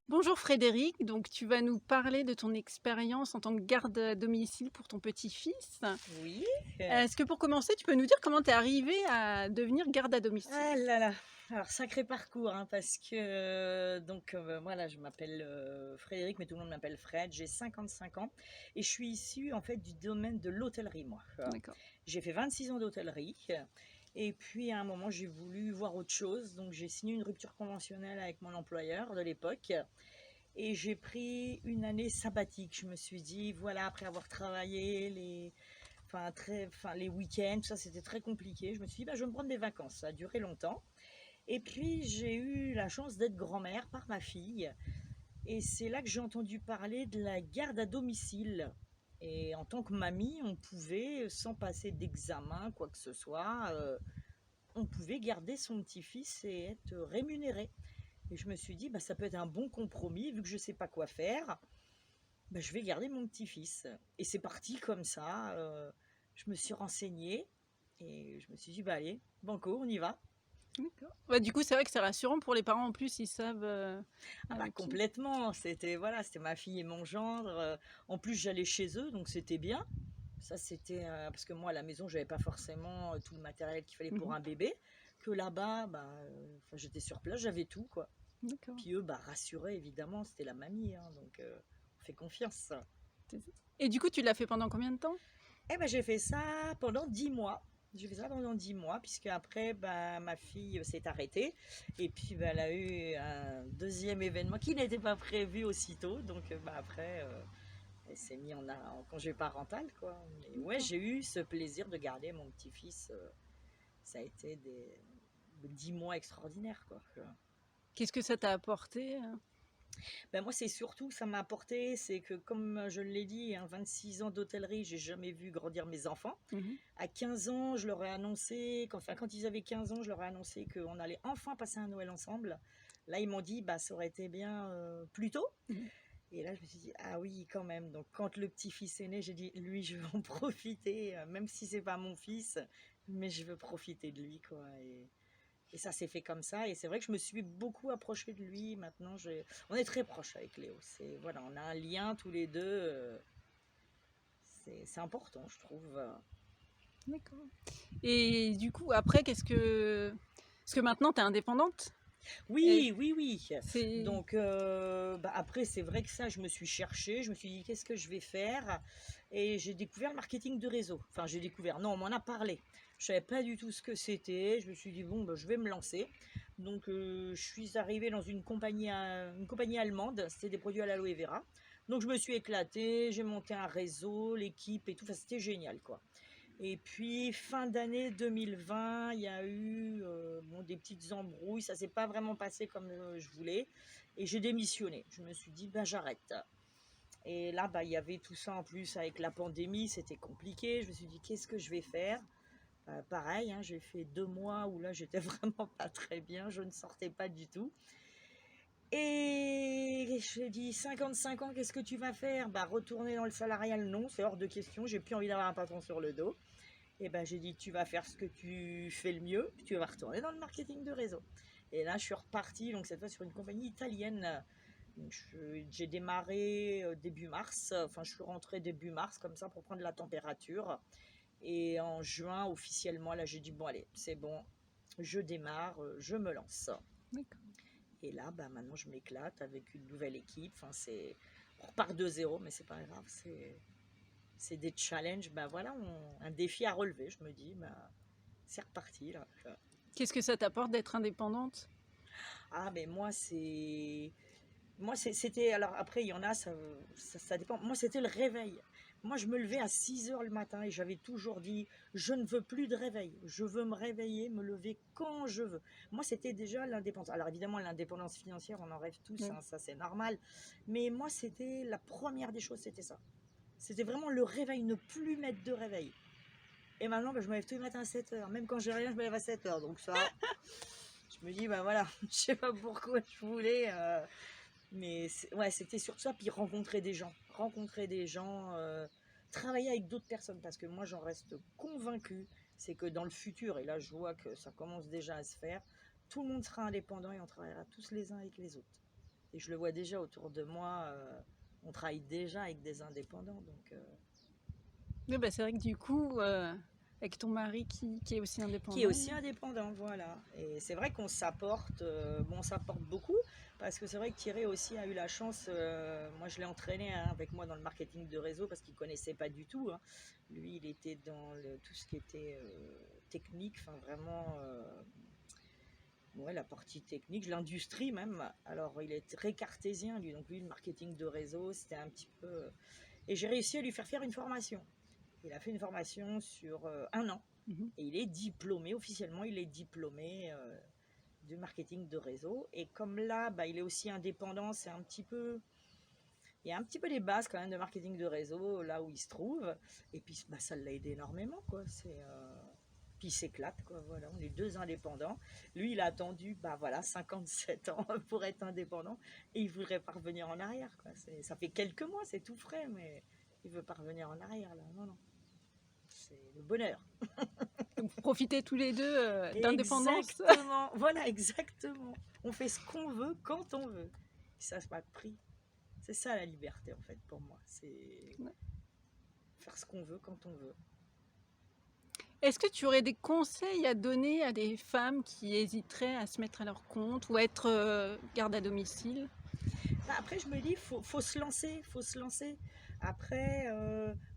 Bonjour Frédéric, donc tu vas nous parler de ton expérience en tant que garde à domicile pour ton petit-fils. Oui. Est-ce que pour commencer, tu peux nous dire comment tu es arrivé à devenir garde à domicile? Ah là là! Alors sacré parcours, hein, parce que, moi là je m'appelle, Frédéric, mais tout le monde m'appelle Fred. J'ai 55 ans et je suis issue en fait du domaine de l'hôtellerie moi. D'accord. J'ai fait 26 ans d'hôtellerie et puis à un moment j'ai voulu voir autre chose, donc j'ai signé une rupture conventionnelle avec mon employeur de l'époque et j'ai pris une année sabbatique. Je me suis dit: «Voilà, après avoir travaillé les week-ends, tout ça, c'était très compliqué. Je me suis dit, bah, je vais me prendre des vacances. Ça a duré longtemps. Et puis, j'ai eu la chance d'être grand-mère par ma fille. Et c'est là que j'ai entendu parler de la garde à domicile. Et en tant que mamie, on pouvait, sans passer d'examen, quoi que ce soit, on pouvait garder son petit-fils et être rémunéré. Et je me suis dit, bah, ça peut être un bon compromis, vu que je ne sais pas quoi faire. Bah, je vais garder mon petit-fils. Et c'est parti comme ça. Je me suis renseignée et je me suis dit, bah allez, banco, on y va. D'accord. Ouais, du coup, c'est vrai que c'est rassurant pour les parents en plus, ils savent Ah bah avec qui. complètement, c'était voilà, c'était ma fille et mon gendre. En plus, j'allais chez eux, donc c'était bien. Ça, c'était parce que moi, à la maison, j'avais pas forcément tout le matériel qu'il fallait pour Mhm. un bébé. Que là-bas, j'étais sur place, j'avais tout, quoi. D'accord. Puis eux, bah, rassurés, évidemment, c'était la mamie, hein, donc on fait confiance. C'est ça. Et du coup, tu l'as fait pendant combien de temps? Eh ben, j'ai fait ça pendant 10 mois. J'ai fait ça pendant 10 mois, puisque après, bah, ma fille s'est arrêtée. Et puis, bah, elle a eu un deuxième événement qui n'était pas prévu aussitôt. Donc, après, elle s'est mise en congé parental, quoi. Mais ouais, D'accord. j'ai eu ce plaisir de garder mon petit-fils. Ça a été des 10 mois extraordinaires, quoi. Qu'est-ce que ça t'a apporté? Ben moi, c'est surtout, ça m'a apporté, c'est que comme je l'ai dit, hein, 26 ans d'hôtellerie, j'ai jamais vu grandir mes enfants. Mhm. À 15 ans, je leur ai annoncé, quand ils avaient 15 ans, je leur ai annoncé qu'on allait enfin passer un Noël ensemble. Là, ils m'ont dit, bah, ça aurait été bien plus tôt. Mhm. Et là, je me suis dit, ah oui, quand même. Donc, quand le petit-fils est né, j'ai dit, lui, je veux en profiter, même si c'est pas mon fils, mais je veux profiter de lui, quoi. Et ça s'est fait comme ça. Et c'est vrai que je me suis beaucoup approchée de lui. Maintenant, on est très proches avec Léo. Voilà, on a un lien tous les deux. C'est important, je trouve. D'accord. Et du coup, après, qu'est-ce que... Parce que maintenant, tu es indépendante. Et Oui, oui, oui. c'est... Donc, après, c'est vrai que ça, je me suis cherchée. Je me suis dit, qu'est-ce que je vais faire? Et j'ai découvert le marketing de réseau. Enfin, j'ai découvert, non, on m'en a parlé. Je savais pas du tout ce que c'était. Je me suis dit, bon, ben, je vais me lancer. Donc, je suis arrivée dans une compagnie allemande. C'était des produits à l'aloe vera. Donc, je me suis éclatée. J'ai monté un réseau, l'équipe et tout. Enfin, c'était génial, quoi. Et puis, fin d'année 2020, il y a eu des petites embrouilles. Ça s'est pas vraiment passé comme je voulais. Et j'ai démissionné. Je me suis dit, bah, j'arrête. Et là, bah, il y avait tout ça en plus avec la pandémie. C'était compliqué. Je me suis dit, qu'est-ce que je vais faire? Pareil, hein, j'ai fait 2 mois où là, j'étais vraiment pas très bien. Je ne sortais pas du tout. Et je lui ai dit, 55 ans, qu'est-ce que tu vas faire? Bah, retourner dans le salarial, non, c'est hors de question. J'ai plus envie d'avoir un patron sur le dos. Et ben j'ai dit, tu vas faire ce que tu fais le mieux, puis tu vas retourner dans le marketing de réseau. Et là, je suis repartie, donc cette fois sur une compagnie italienne. J'ai démarré début mars, enfin je suis rentrée début mars comme ça pour prendre la température. Et en juin, officiellement, là j'ai dit, bon allez, c'est bon, je démarre, je me lance. D'accord. Et là, bah, maintenant je m'éclate avec une nouvelle équipe. Enfin, on repart de zéro, mais c'est pas grave, c'est des challenges, ben voilà, un défi à relever. Je me dis, c'est reparti là. Qu'est-ce que ça t'apporte d'être indépendante? Ah, mais c'était. Alors après, il y en a, ça dépend. Moi, c'était le réveil. Moi, je me levais à 6 heures le matin et j'avais toujours dit, je ne veux plus de réveil. Je veux me réveiller, me lever quand je veux. Moi, c'était déjà l'indépendance. Alors évidemment, l'indépendance financière, on en rêve tous, Oui. hein, ça c'est normal. Mais moi, c'était la première des choses, c'était ça. C'était vraiment le réveil, ne plus mettre de réveil. Et maintenant, je me lève tous les matins à 7 heures. Même quand j'ai rien, je me lève à 7 heures. Donc ça, je me dis, bah voilà, je sais pas pourquoi je voulais. Mais ouais, c'était surtout ça. Puis rencontrer des gens, travailler avec d'autres personnes. Parce que moi, j'en reste convaincue. c'est que dans le futur, et là je vois que ça commence déjà à se faire, tout le monde sera indépendant et on travaillera tous les uns avec les autres. Et je le vois déjà autour de moi, on travaille déjà avec des indépendants. Donc, Oui, bah, c'est vrai que du coup, avec ton mari qui est aussi qui est indépendant. aussi indépendant, voilà. Et c'est vrai qu'on s'apporte, bon, on s'apporte beaucoup, parce que c'est vrai que Thierry aussi a eu la chance, moi je l'ai entraîné hein, avec moi dans le marketing de réseau, parce qu'il ne connaissait pas du tout. Hein. Lui, il était dans tout ce qui était technique, enfin vraiment, ouais, la partie technique, l'industrie même. Alors, il est très cartésien, lui, donc lui, le marketing de réseau, c'était un petit peu... Et j'ai réussi à lui faire une formation. Il a fait une formation sur 1 an. Mhm. Et il est diplômé, officiellement, il est diplômé du marketing de réseau. Et comme là, bah, il est aussi indépendant, c'est un petit peu... Il y a un petit peu les bases quand même de marketing de réseau, là où il se trouve. Et puis, bah, ça l'a aidé énormément, quoi. Puis il s'éclate, quoi. Voilà, on est deux indépendants. Lui, il a attendu, bah voilà, 57 ans pour être indépendant. Et il voudrait pas revenir en arrière, quoi. Ça fait quelques mois, c'est tout frais, mais il veut pas revenir en arrière, là. Non, non. C'est le bonheur. Donc vous profitez tous les deux d'indépendance. Exactement, voilà, exactement. On fait ce qu'on veut quand on veut. Ça n'a pas de prix. C'est ça la liberté en fait pour moi. C'est faire ce qu'on veut quand on veut. Est-ce que tu aurais des conseils à donner à des femmes qui hésiteraient à se mettre à leur compte ou à être garde à domicile? Bah, après je me dis, faut se lancer, faut se lancer. Après,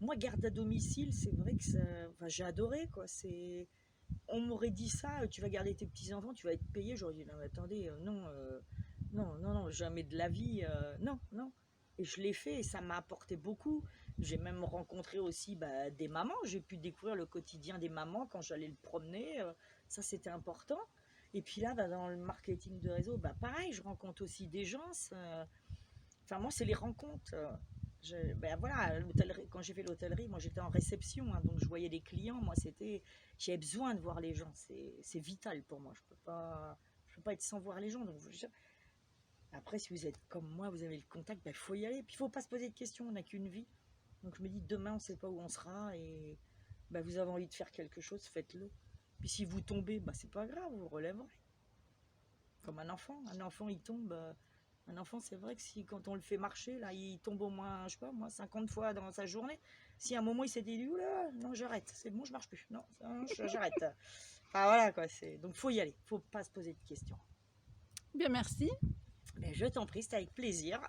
moi garde à domicile, c'est vrai que enfin, j'ai adoré quoi. On m'aurait dit ça, tu vas garder tes petits enfants, tu vas être payé. J'aurais dit non mais attendez, non, non, non, non, jamais de la vie, non, non. Et je l'ai fait et ça m'a apporté beaucoup. J'ai même rencontré aussi bah, des mamans. J'ai pu découvrir le quotidien des mamans quand j'allais le promener. Ça, c'était important. Et puis là, bah, dans le marketing de réseau, bah, pareil, je rencontre aussi des gens. Enfin, moi, c'est les rencontres. Ben voilà, quand j'ai fait l'hôtellerie, moi j'étais en réception, hein, donc je voyais des clients. Moi, j'avais besoin de voir les gens. C'est vital pour moi. Je peux pas être sans voir les gens. Donc, après, si vous êtes comme moi, vous avez le contact, il faut y aller. Puis il faut pas se poser de questions. On n'a qu'une vie. Donc je me dis, demain, on ne sait pas où on sera. Et bah, vous avez envie de faire quelque chose, faites-le. Puis si vous tombez, bah, c'est pas grave, vous vous relèverez. Comme un enfant. Un enfant, il tombe. Un enfant, c'est vrai que si quand on le fait marcher, là, il tombe au moins, je sais pas, moi, 50 fois dans sa journée. Si à un moment il s'était dit, oula, non, j'arrête, c'est bon, je marche plus. Non, j'arrête. Enfin voilà, quoi. Donc faut y aller. Faut pas se poser de questions. Bien, merci. Mais je t'en prie, c'était avec plaisir.